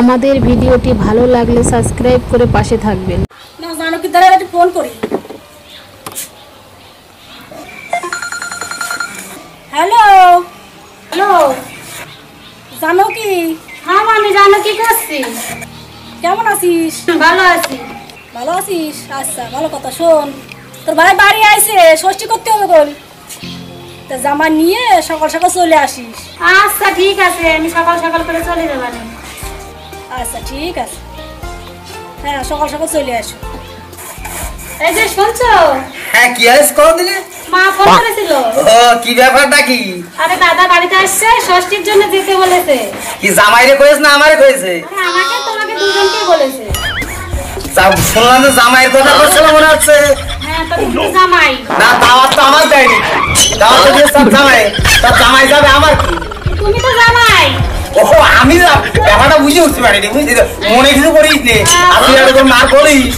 আমাদের ভিডিওটি ভালো লাগলে সাবস্ক্রাইব করে পাশে থাকবেন। না জানো কি দাঁড়া একটু ফোন করি। হ্যালো হ্যালো জানো কি? হ্যাঁ আমি জানো কি করছি। কেমন আছিস? ভালো আছি। ভালো আছিস? আচ্ছা ভালো কথা। শোন, তোর ভাই বাড়ি আইছে, ষষ্ঠী করতে হবে বল। তা জামা নিয়ে সকাল সকাল চলে আসিস। আচ্ছা ঠিক আছে, আমি সকাল সকাল করে চলে যাবানি। আচ্ছা ঠিক আছে, হ্যাঁ সকাল সকাল চলে আসো। এই যে শুনছো? হ্যাঁ কি আইস কোন দিলে? মা ফোন করেছিল। ও কি ব্যাপারটা কি? আরে দাদা বাড়িতে আসছে, ষষ্ঠীর জন্য যেতে বলেছে। কি জামাইরে কইছ না আমারে কইছে? আরে আমাকে তোমাকে দুজনকে বলেছে। শুনলাম তো জামাইয়ের কথা বলছিল মনে হচ্ছে। হ্যাঁ তো তুমি জামাই। না দাওয়াত তো আমার দেয়নি, দাওয়াত তো দিয়ে সব জামাই, সব জামাই যাবে আমার কি? তুমি তো জামাই। ও আমি ব্যাপারটা বুঝে উঠতে পারিনি, বুঝলি তো? মনে কিছু করিস নে, আর তুই এরকম মার বলিস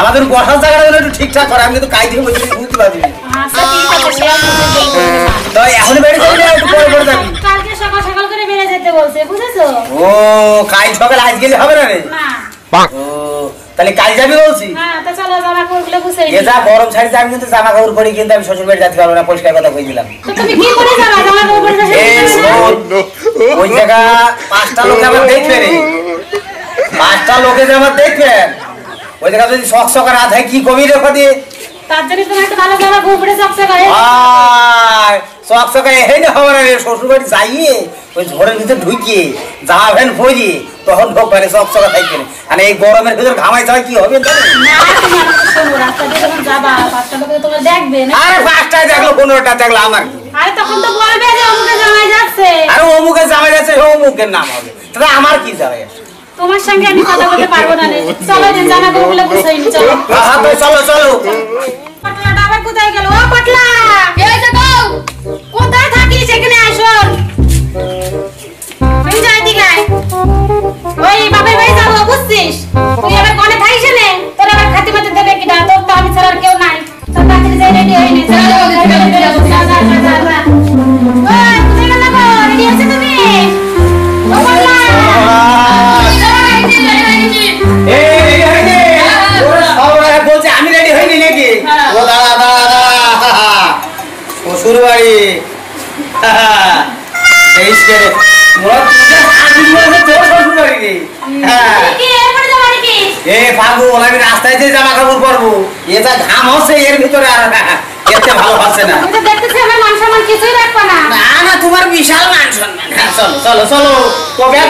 আমাদের বসার জায়গাটা একটু ঠিকঠাক করে, আমি কিন্তু কাজ থেকে বুঝতে পারবি। আচ্ছা ঠিক আছে, সে আমি বলবো। তো এখন বেড়ে যাবি একটু পরে পরে যাবি? কালকে সকাল সকাল করে বেরিয়ে যেতে বলছে, বুঝেছো? ও কাল সকালে আজ গেলে হবে না রে? না। ও তাহলে কাল যাবি বলছি? হ্যাঁ তো চলো জামা কাপড়গুলো গুছিয়ে এ নিই। যা গরম ছাড়ি, আমি কিন্তু জামা কাপড় পরি, কিন্তু আমি শ্বশুর বাড়ি যেতে পারবো না, পরিষ্কার কথা কই দিলাম। তো তুমি কি করে যাবা? জামা কাপড় পরে ওই জায়গা 5টা লোক আমার দেখবে রে, 5টা লোকে যে আমার দেখবে, ওই জায়গা যদি শখ শখ রাত হয় কি কবি রেখা দিয়ে তার জন্য তোমার একটা ভালো জামা কাপড় পরে চকচকে হয়। শখ শখ এই না হবে না রে, শ্বশুর বাড়ি যাইয়ে ওই ঘরের ভিতরে ঢুকিয়ে জামা প্যান্ট পরিয়ে তখন ঢোক পারে শখ শখ থাকবে না। আর এই গরমের ভিতরে ঘামাই যাওয়া কি হবে? না তুমি আমাকে শোনো, রাস্তা দিয়ে যখন যাবা 5টা লোকে তোমার দেখবে না। আরে 5টায় দেখলো 15টা দেখলো আমার কি? আরে তখন তো বলবে যে অমুকে জামাই যাচ্ছে। আরে অমুকে জামাই যাচ্ছে, অমুকের নাম হবে, তাহলে আমার কি যাবে? তোমার সঙ্গে আমি কথা বলতে পারবো না রে। চলো দিন জামা কাপড়গুলো গুছিয়ে নি, চলো। হ্যাঁ তো চলো চলো। পাটলাটা আবার কোথায় গেল? ও পাটলা, এই যে গো, কোথায় থাকিস? এখানে আসো। তুই যাই দিকে আয়। ওই বাবার বাড়ি যাবো, বুঝছিস? তুই আবার কোনে থাকিস নে? তোর আবার খাতি মাতে দেবে কিনা? তোর তো আমি ছাড়া আর কেউ নাই। তোর তাড়াতাড়ি যাই, রেডি হয়ে নে। চলো যা যা যা যা যা। ওই কোথায় গেল গো? রেডি আছো তুমি? ও পাটলা, আমি রেডি হইনি নাকি? ও দাদা দাদা শ্বশুর বাড়ি রাস্তায় যে জামা কাপড় পরবো, এটা ঘাম হচ্ছে এর ভিতরে, আর এতে ভালো পাচ্ছে না। না না তোমার বিশাল মান সম্মান। চলো চলো চলো, তো ব্যাগ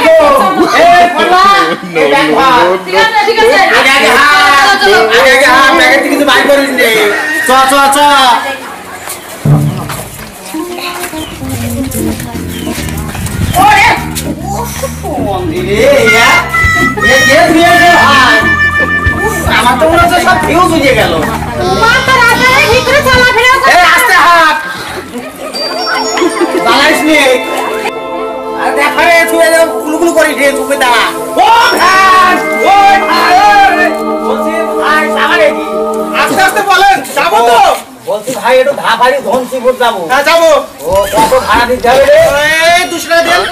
কিছু বাইর করিস নে, চ চ চ। আমার তো মনে হচ্ছে সব ফিউজ উড়িয়ে গেল। আস্তে হাত বালাইস নে, আর দেখা রে তুই গুলগুলো করিস রে, চুপে দাঁড়া। ও ভাই ও ভাই বলছি ভাই সামারে কি আস্তে আস্তে বলেন, যাবো তো? বলছি ভাই একটু ধাপাড়ি ধনসিপুর যাবো। হ্যাঁ যাবো। ও কত ভাড়া দিতে হবে রে? 200 টাকা দেন।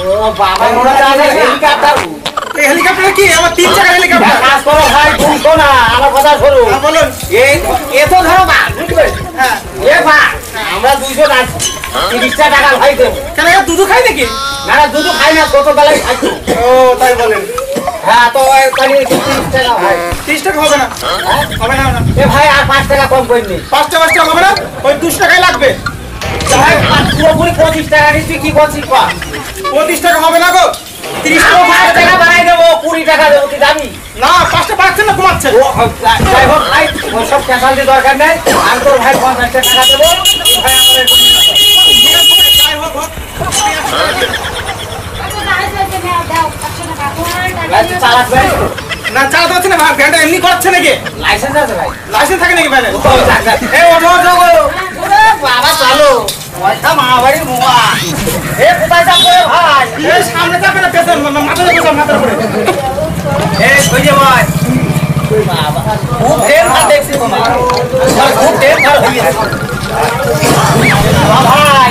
ও বাবা মোরা যাবে হেলিকপ্টার। এই হেলিকপ্টার কি আমার 3 চাকা হেলিকপ্টার? কাজ করো ভাই, তুমি শোনা আমার কথা শোনো। হ্যাঁ বলুন। এই এত ধরো না, বুঝলে? হ্যাঁ এ ভাই আমরা 200 আছি, 30 টাকা ভাই দেব। কেন এ দুধ খাই নাকি? না না দুধ খাই না, কত বেলায় খাই। ও তাই বলেন। হ্যাঁ তো তাহলে 30 টাকা ভাই। 30 টাকা হবে না? হবে না না। এ ভাই আর 5 টাকা কম করে নি। 5 টাকা হবে না, ওই 200 টাকাই লাগবে। ভাই পুরোপুরি 25 টাকা নিচ্ছি, কি করছিস পা? 25 টাকা হবে না গো, 30 টাকা বাড়াই দেবো, 20 টাকা দেবো, তুই যাবি না? 5টা বাড়াচ্ছেন না কমাচ্ছেন? যাই হোক ভাই ওসব ক্যাশালটি দরকার নেই, আমি তোর ভাই 50 টাকা দেবো। ভাই আমাদের না চালাতে হচ্ছে না ভাই, ভ্যানটা এমনি করছে নাকি? লাইসেন্স আছে ভাই? লাইসেন্স থাকে নাকি ভ্যানে? বাবা চালো পয়সা মামাবাড়ির মোয়া। এ কোথায় যাবো ভাই? সামনে যাবে না পেছন, মাথার উপরে মাথার উপরে। এই কই যে ভাই বাবা খুব ট্রেন ভাত দেখছি তোমার, খুব ট্রেন ভাত হয়ে গেছে ভাই।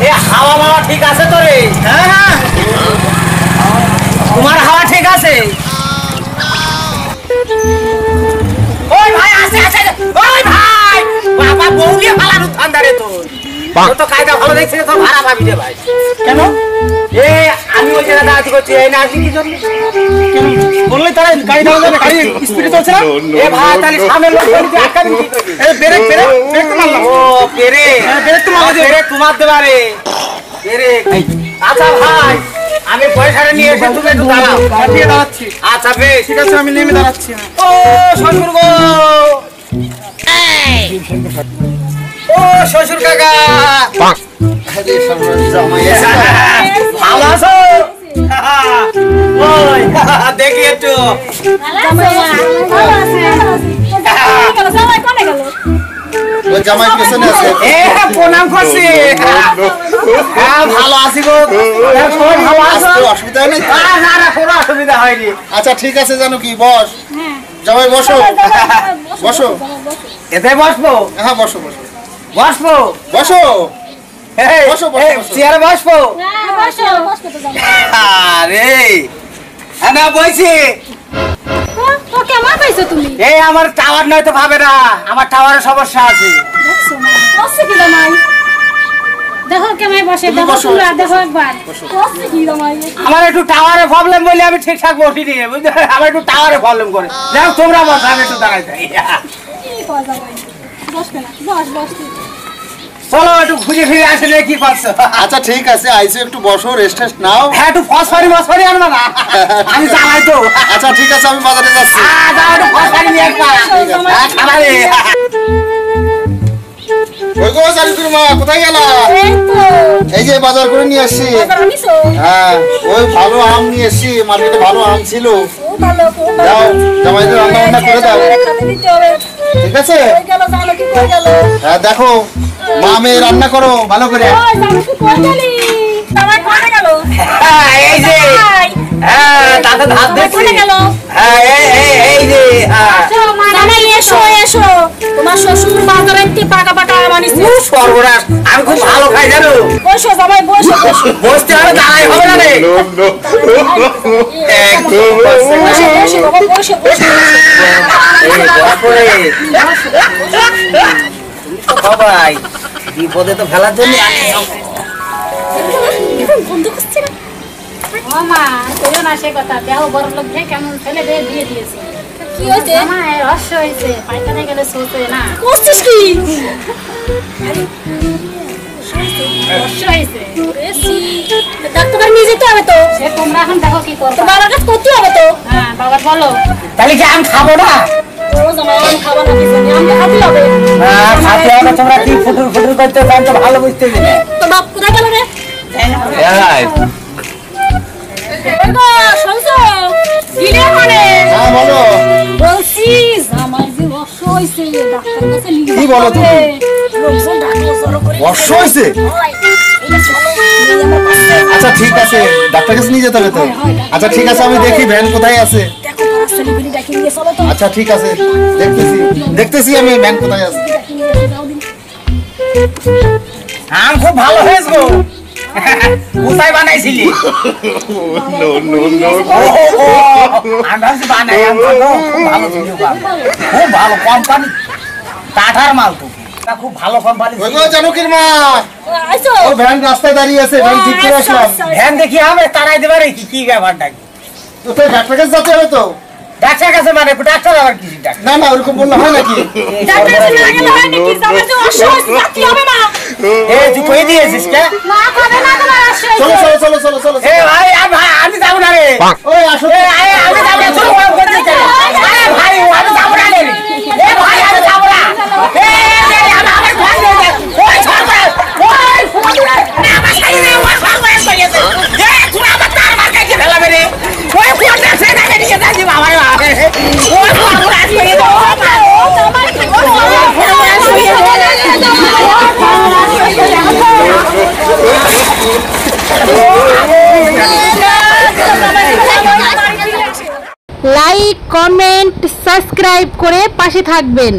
এ হাওয়া মাওয়া ঠিক আছে তো রে? হ্যাঁ হ্যাঁ না রে তোর তো কায়দা ভালো দেখছিস তো ভাড়া পাবি রে ভাই কেন এ আমি ওই জায়গা দাঁড়াতে করছি এই না আসি কি জন্য বললে তারা গাড়ি দাও না গাড়ি স্পিডে চলছে না এ ভাই তাহলে সামনে লোক বলতে আটকা দিবি কি করবি এই ব্রেক ব্রেক ব্রেক তো মারলাম ও ব্রেক ব্রেক তো মারলাম ব্রেক তোমার দেবারে ব্রেক আচ্ছা ভাই আমি পয়সাটা নিয়ে এসে তুমি একটু দাঁড়াও দিয়ে দাঁড়াচ্ছি আচ্ছা বেশ ঠিক আছে আমি নেমে দাঁড়াচ্ছি ও শ্বশুর গো ও শ্বশুর কাকা ভালো আছো ওই দেখি একটু জামাই কোনে গেল ওই জামাই পেছনে আছে এ প্রণাম করছি হ্যাঁ ভালো আছি গো সবাই ভালো আছো আসতে অসুবিধা নেই তো? না না কোনো অসুবিধা হয়নি আচ্ছা ঠিক আছে জানো কি বস জামাই বসো বসো এতে বসবো হ্যাঁ বসো বসো বসবো বসো এই, বসো, বসো, এই, বসো। চেয়ারে বসবো আরে হ্যাঁ না বলছি তো কেমন পাইছো তুমি এই আমার টাওয়ার নয় তো ভাবে না আমার টাওয়ারের সমস্যা আছে কষ্ট কি জামাই দেখো কেমন বসে তুমি দেখো বসো। তোমরা দেখো একবার কষ্ট কি জামাই আমার একটু টাওয়ারের প্রবলেম বলে আমি ঠিকঠাক বসি নি বুঝলে আমার একটু টাওয়ারের প্রবলেম করে দেখো তোমরা বসো আমি একটু দাঁড়াই যাই কি কয় জামাই বসবে না বস বস তুই। চলো একটু ঘুরে ফিরে আসলে কি করছো আচ্ছা ঠিক আছে আইসো একটু বসো রেস্ট টেস্ট নাও হ্যাঁ একটু ফসফরি আনবা না আমি চালাই তো আচ্ছা ঠিক আছে আমি বাজারে যাচ্ছি যাও একটু ফসফরি নিয়ে আসবা খাবারে ওই গো জারিকুর মা কোথায় গেলা এই তো এই যে বাজার করে নিয়ে আসছি বাজার আনিছো হ্যাঁ ওই ভালো আম নিয়ে এসছি মার্কেটে ভালো আম ছিল ও ভালো খুব ভালো যাও জামাইদের রান্না বান্না করে দাও খাতে দিতে হবে ঠিক আছে কই গেল জানো কি কই গেল হ্যাঁ দেখো মা মেয়ে রান্না করো ভালো করে ওই জানো কি কই গেলি জামাই কোনে গেল হ্যাঁ এই যে হ্যাঁ দাদা হাত জামাই কোনে গেল হ্যাঁ এই যে হ্যাঁ জামাই এসো এসো তোমার শ্বশুর বাজারে একটি পাকা পাকা আম আনিছে সর্বনাশ আমি খুব ভালো খাই জানো বসো জামাই বসো বসো বসতে হবে দাঁড়াই হবে না রে একদম বসো বসো বাবা বসো বসো সবাই বিপদে তো ফেলার জন্য বন্ধ করছে না ও মা কইও না সে কথা দেহ বড় লোক দেখে কেমন ছেলে দিয়ে দিয়েছে কি হইছে মা এর রহস্য হয়েছে পায়খানা গেলে সোতে না করছিস কি রহস্য হয়েছে এসি ডাক্তার নিয়ে যেতে হবে তো সে তোমরা এখন দেখো কি করবে তো বাবার কাছে করতে হবে তো হ্যাঁ বাবা বলো তাহলে কি আমি খাবো না ও জামাই আম খাবো না কিছু আম খাতে হবে সাথে হবে তোমরা কি ফুটুর ফুটুর করতে চান তো ভালো বুঝতে দিলে তো বাপ কোথায় গেল রে ওই গো শুনছো দিলে মানে হ্যাঁ বলো বলছি জামাই যে রস হইছে ডাক্তার কাছে নিয়ে কি বলো তুমি? লোকজন ডাক্তার জড়ো করে বর্ষ হয়েছে ওই, এই চলো, নিয়ে আমার কাছে। আচ্ছা ঠিক আছে ডাক্তার কাছে নিয়ে যেতে হবে তো আচ্ছা ঠিক আছে আমি দেখি ভ্যান কোথায় আছে দেখো পাড়ার ছেলেপিলি ডাকি নিয়ে চলো তো আচ্ছা ঠিক আছে দেখতেছি দেখতেছি আমি ভ্যান কোথায় আছে ডাকি নিয়ে এসে যাও দিন। আম খুব ভালো হয়েছে গো কোথায় বানাইছিলি আমি ভাবছি বানাই আম খাবো, খুব ভালো ছিল গো আম। খুব ভালো কোম্পানি টাটার মাল তো তা খুব ভালো কোম্পানি ওই গো জানকির মা ও, আইছো? ও ভ্যান রাস্তায় দাঁড়িয়ে আছে ভ্যান ঠিক করে আচ্ছা, আসলাম আচ্ছা, ভ্যান দেখি আমি তারাই দেবার কি ব্যাপারটা কি তো তোর ডাক্তার কাছে যেতে হবে তো ডাক্তার কাছে মানে ডাক্তার আবার কি ডাক্তার না না ওরকম বললে হয় নাকি ডাক্তার কাছে না গেলে হয় নাকি? জামাই যে রস হইছে, যাইতে হবে না। এই তুই কই দিয়েছিস কে না খাবে না তোমার রস হইছে। চলো চলো চলো চলো চলো এ ভাই আমি যাবো না রে ওই আসো এ আয়, আমি যাবো না চলো বড় করতে চলো আরে ভাই আমি যাবো না রে এ ভাই আমি যাবো না এ আমার ঘর নিয়ে যা ওই সরকার ওই ফুলা না আমার সাইডে রে ওই সরকার কইছে এ তুই আমার তার মার্কে কি ফেলাবে রে ওই কোনটা সে না নিয়ে যা দিবা আমার ওই সরকার আসবে রে ও জামাই কি করছো? লাইক কমেন্ট সাবস্ক্রাইব করে পাশে থাকবেন।